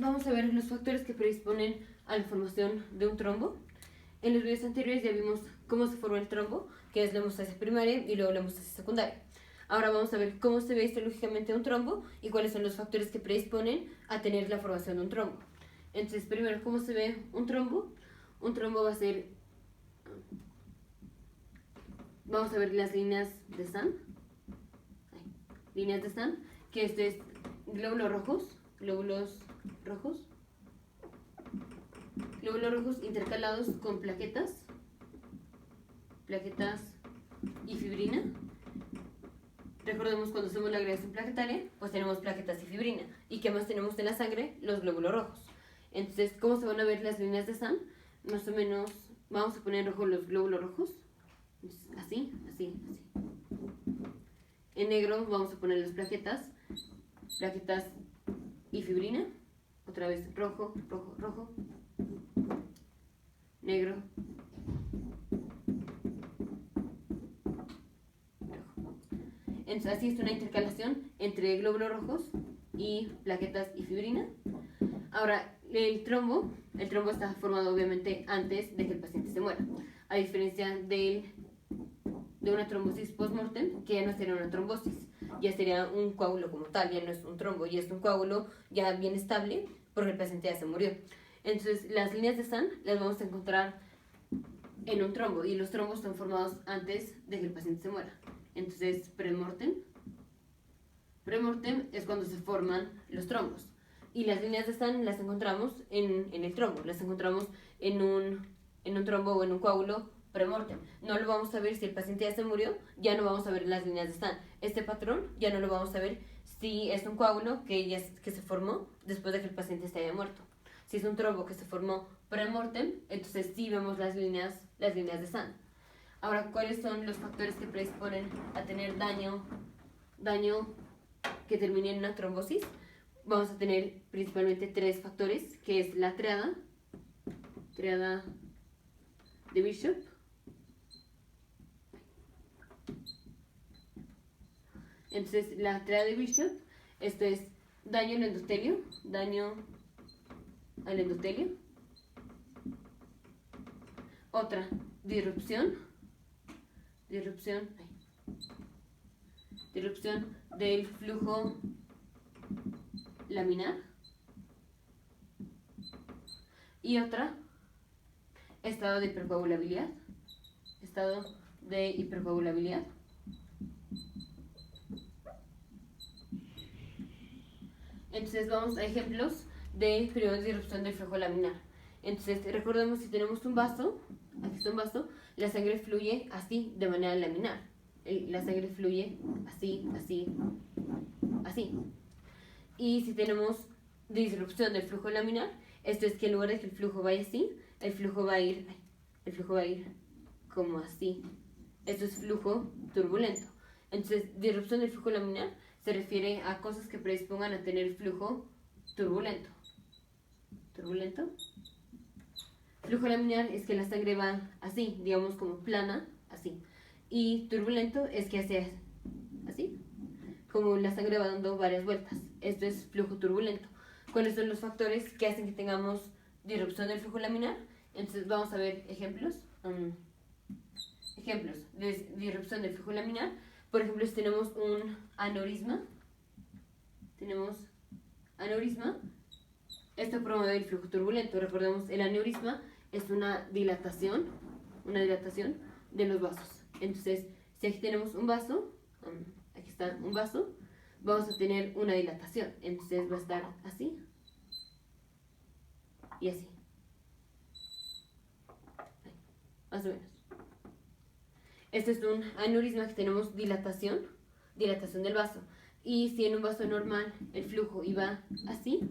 vamos a ver los factores que predisponen a la formación de un trombo. En los videos anteriores ya vimos cómo se forma el trombo, que es la hemostasia primaria y luego la hemostasia secundaria. Ahora vamos a ver cómo se ve histológicamente un trombo y cuáles son los factores que predisponen a tener la formación de un trombo. Entonces, primero, ¿cómo se ve un trombo? Un trombo va a ser... Vamos a ver las líneas de Sand. Líneas de Sand, que esto es glóbulos rojos intercalados con plaquetas y fibrina. Recordemos cuando hacemos la agregación plaquetaria, pues tenemos plaquetas y fibrina. ¿Y qué más tenemos en la sangre? Los glóbulos rojos. Entonces, ¿cómo se van a ver las líneas de Sand? Más o menos, vamos a poner en rojo los glóbulos rojos. Así. En negro vamos a poner las plaquetas y fibrina. Otra vez rojo, negro, rojo. Entonces, así es una intercalación entre glóbulos rojos y plaquetas y fibrina. Ahora, el trombo está formado obviamente antes de que el paciente se muera, a diferencia de una trombosis post-mortem, que ya no sería una trombosis, ya sería un coágulo como tal, ya no es un trombo, y es un coágulo ya bien estable porque el paciente ya se murió. Entonces, las líneas de Sand las vamos a encontrar en un trombo, y los trombos están formados antes de que el paciente se muera. Entonces, premortem es cuando se forman los trombos, y las líneas de Sand las encontramos en el trombo, las encontramos en un trombo o en un coágulo premortem. No lo vamos a ver si el paciente ya se murió, ya no vamos a ver las líneas de Sand. Este patrón ya no lo vamos a ver si es un coágulo que se formó después de que el paciente se haya muerto. Si es un trombo que se formó premortem, entonces sí vemos las líneas de Sand. Ahora, ¿cuáles son los factores que predisponen a tener daño que termine en una trombosis? Vamos a tener principalmente tres factores, que es la triada de Bishop, entonces la triada de Bishop, esto es daño al endotelio, otra, disrupción del flujo laminar, y otra, estado de hipercoagulabilidad. Entonces vamos a ejemplos de periodos de disrupción del flujo laminar. Entonces recordemos, si tenemos un vaso, aquí está un vaso, la sangre fluye así, de manera laminar. La sangre fluye así. Y si tenemos disrupción del flujo laminar, esto es que en lugar de que el flujo vaya así, el flujo va a ir como así. Esto es flujo turbulento. Entonces, disrupción del flujo laminar se refiere a cosas que predispongan a tener flujo turbulento. Flujo laminar es que la sangre va así, digamos como plana, así. Y turbulento es que hace así, como la sangre va dando varias vueltas. Esto es flujo turbulento. ¿Cuáles son los factores que hacen que tengamos disrupción del flujo laminar? Entonces vamos a ver ejemplos de disrupción del flujo laminar. Por ejemplo, si tenemos un aneurisma, esto promueve el flujo turbulento. Recordemos, el aneurisma es una dilatación de los vasos. Entonces, si aquí tenemos un vaso, aquí está un vaso, vamos a tener una dilatación. Entonces va a estar así y así, más o menos. Este es un aneurisma, que tenemos dilatación del vaso. Y si en un vaso normal el flujo iba así,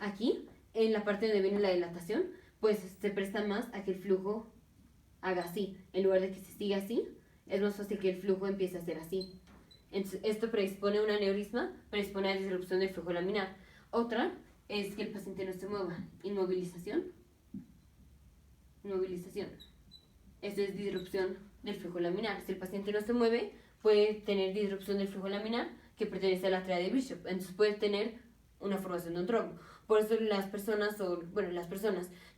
aquí, en la parte donde viene la dilatación, pues se presta más a que el flujo haga así. En lugar de que se siga así, es más fácil que el flujo empiece a ser así. Entonces, esto predispone a un aneurisma, predispone a la disrupción del flujo laminar. Otra es que el paciente no se mueva. Inmovilización. Esto es disrupción del flujo laminar. Si el paciente no se mueve, puede tener disrupción del flujo laminar, que pertenece a la triada de Bishop. Entonces puede tener una formación de un trombo. Por eso las personas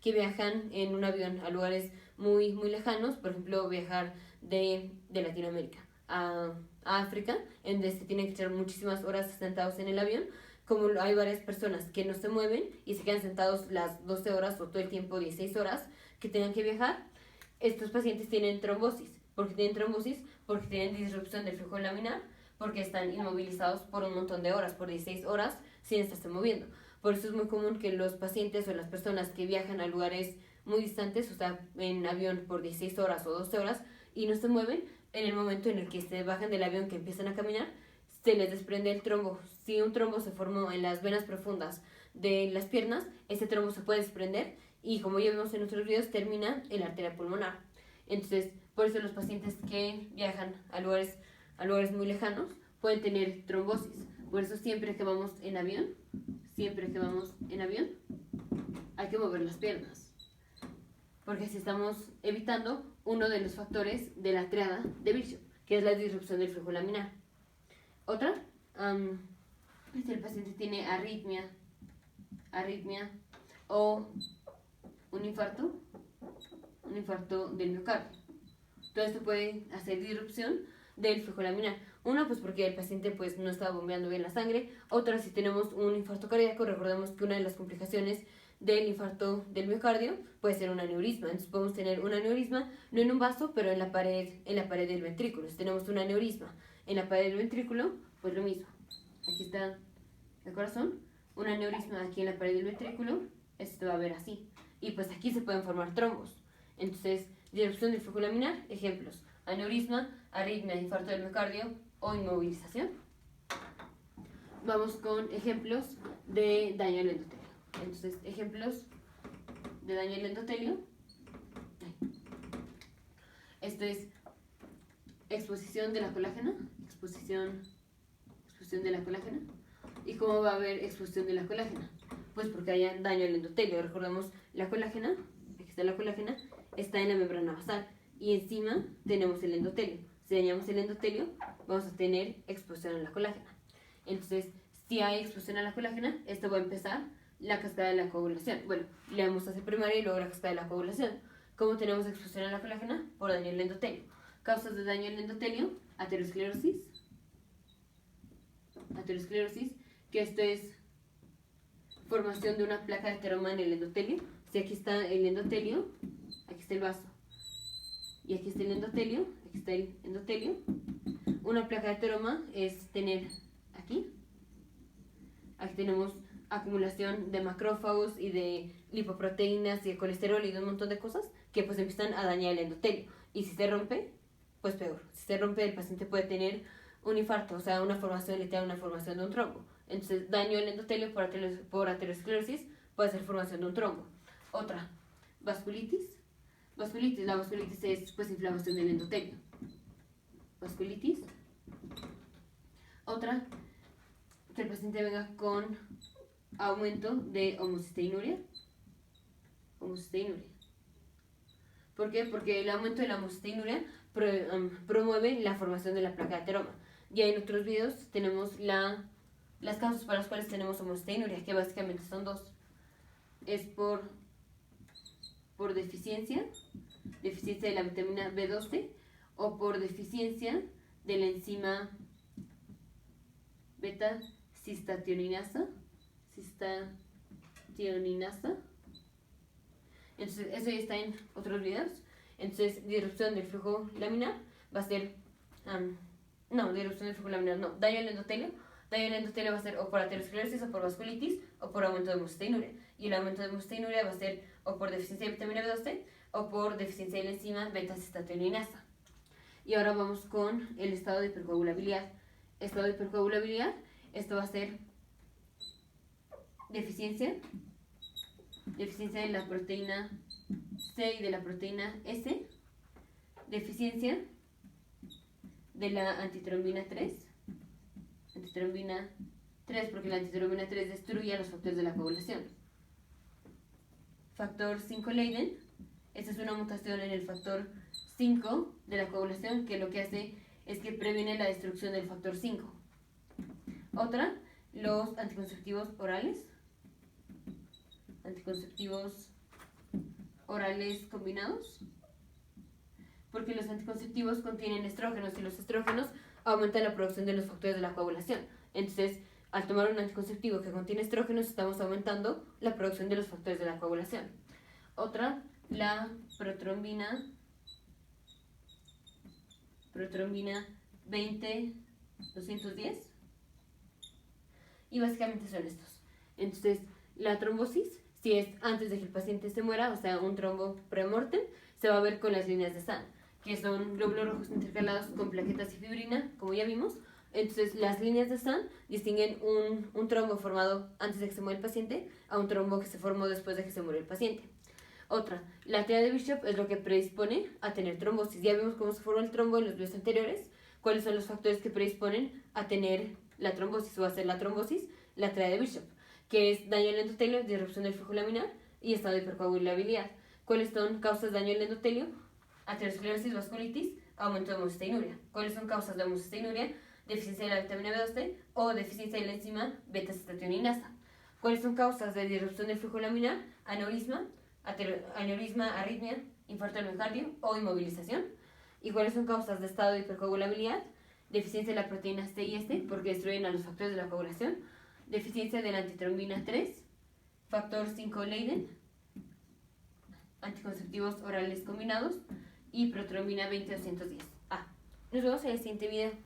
que viajan en un avión a lugares muy, muy lejanos, por ejemplo, viajar de Latinoamérica a África, en donde se tienen que echar muchísimas horas sentados en el avión, como hay varias personas que no se mueven y se quedan sentados las 12 horas o todo el tiempo 16 horas que tengan que viajar, estos pacientes tienen trombosis. ¿Por qué tienen trombosis? Porque tienen disrupción del flujo laminar, porque están inmovilizados por un montón de horas, por 16 horas, sin estarse moviendo. Por eso es muy común que los pacientes o las personas que viajan a lugares muy distantes, o sea, en avión por 16 horas o 12 horas, y no se mueven, en el momento en el que se bajan del avión, que empiezan a caminar, se les desprende el trombo. Si un trombo se formó en las venas profundas de las piernas, ese trombo se puede desprender y, como ya vimos en otros videos, termina en la arteria pulmonar. Entonces, por eso los pacientes que viajan a lugares muy lejanos pueden tener trombosis. Por eso siempre que vamos en avión, hay que mover las piernas, porque así estamos evitando uno de los factores de la triada de Virchow, que es la disrupción del flujo laminar. Otra, si el paciente tiene arritmia o un infarto del miocardio. Todo esto puede hacer disrupción del flujo laminar. Una, pues porque el paciente pues no está bombeando bien la sangre. Otra, si tenemos un infarto cardíaco, recordemos que una de las complicaciones del infarto del miocardio puede ser un aneurisma. Entonces podemos tener un aneurisma, no en un vaso, pero en la pared del ventrículo. Si tenemos un aneurisma en la pared del ventrículo, pues lo mismo. Aquí está el corazón, un aneurisma aquí en la pared del ventrículo, esto va a ver así. Y pues aquí se pueden formar trombos. Entonces, disrupción del flujo laminar, ejemplos: aneurisma, arritmia, infarto del miocardio o inmovilización. Vamos con ejemplos de daño al endotelio. Entonces, ejemplos de daño al endotelio. Esto es exposición de la colágena, exposición de la colágena. ¿Y cómo va a haber exposición de la colágena? Pues porque haya daño al endotelio. Recordemos, la colágena, aquí está la colágena, está en la membrana basal y encima tenemos el endotelio. Si dañamos el endotelio, vamos a tener exposición a la colágena. Entonces, si hay exposición a la colágena, esto va a empezar la cascada de la coagulación. Bueno, la hemostasia primaria y luego la cascada de la coagulación. ¿Cómo tenemos exposición a la colágena? Por daño al endotelio. Causas de daño al endotelio: aterosclerosis, que esto es formación de una placa de ateroma en el endotelio. Si aquí está el endotelio, aquí está el vaso, y aquí está el endotelio, Una placa de ateroma es tener aquí tenemos acumulación de macrófagos y de lipoproteínas y de colesterol y de un montón de cosas que pues empiezan a dañar el endotelio. Y si se rompe, pues peor. Si se rompe, el paciente puede tener un infarto, o sea, una formación de un trombo. Entonces, daño al endotelio por aterosclerosis puede ser formación de un trombo. Otra, vasculitis. La vasculitis es pues inflamación del endotelio. Vasculitis. Otra, que el paciente venga con aumento de homocisteinuria. ¿Por qué? Porque el aumento de la homocisteinuria promueve la formación de la placa de ateroma. Ya en otros videos tenemos las causas para las cuales tenemos homocisteinuria, que básicamente son dos. Es por deficiencia de la vitamina B12 o por deficiencia de la enzima beta-cistationinasa. Entonces, eso ya está en otros videos. Entonces, disrupción del flujo laminar va a ser... disrupción del flujo laminar no. Daño al endotelio. Daño al endotelio va a ser o por aterosclerosis o por vasculitis o por aumento de homocisteinuria. Y el aumento de homocisteinuria va a ser o por deficiencia de vitamina B12 o por deficiencia de la enzima beta-cistationinasa. Y ahora vamos con el estado de hipercoagulabilidad. Esto va a ser deficiencia de la proteína C y de la proteína S, deficiencia de la antitrombina 3, porque la antitrombina 3 destruye los factores de la coagulación. Factor 5 Leiden, esta es una mutación en el factor 5 de la coagulación que lo que hace es que previene la destrucción del factor 5. Otra, los anticonceptivos orales combinados, porque los anticonceptivos contienen estrógenos y los estrógenos aumentan la producción de los factores de la coagulación. Entonces, al tomar un anticonceptivo que contiene estrógenos, estamos aumentando la producción de los factores de la coagulación. Otra, la protrombina 20-210. Y básicamente son estos. Entonces, la trombosis, si es antes de que el paciente se muera, o sea, un trombo premortem, se va a ver con las líneas de Sahn, que son glóbulos rojos intercalados con plaquetas y fibrina, como ya vimos. Entonces, las líneas de Sahn distinguen un trombo formado antes de que se muera el paciente a un trombo que se formó después de que se murió el paciente. Otra, la triada de Bishop es lo que predispone a tener trombosis. Ya vimos cómo se formó el trombo en los videos anteriores, cuáles son los factores que predisponen a tener la trombosis o a hacer la trombosis, la triada de Bishop, que es daño al endotelio, disrupción del flujo laminar y estado de hipercoagulabilidad. ¿Cuáles son causas de daño al endotelio? Aterosclerosis, vasculitis, aumento de homocisteinuria. ¿Cuáles son causas de homocisteinuria? Deficiencia de la vitamina B12 o deficiencia de la enzima beta-citotioninasa. ¿Cuáles son causas de disrupción del flujo laminar? Aneurisma, arritmia, infarto del miocardio o inmovilización. ¿Y cuáles son causas de estado de hipercoagulabilidad? Deficiencia de la proteína C y S, porque destruyen a los factores de la coagulación. Deficiencia de la antitrombina 3, factor 5 Leiden, anticonceptivos orales combinados y protrombina 20-210. Nos vemos en el siguiente video.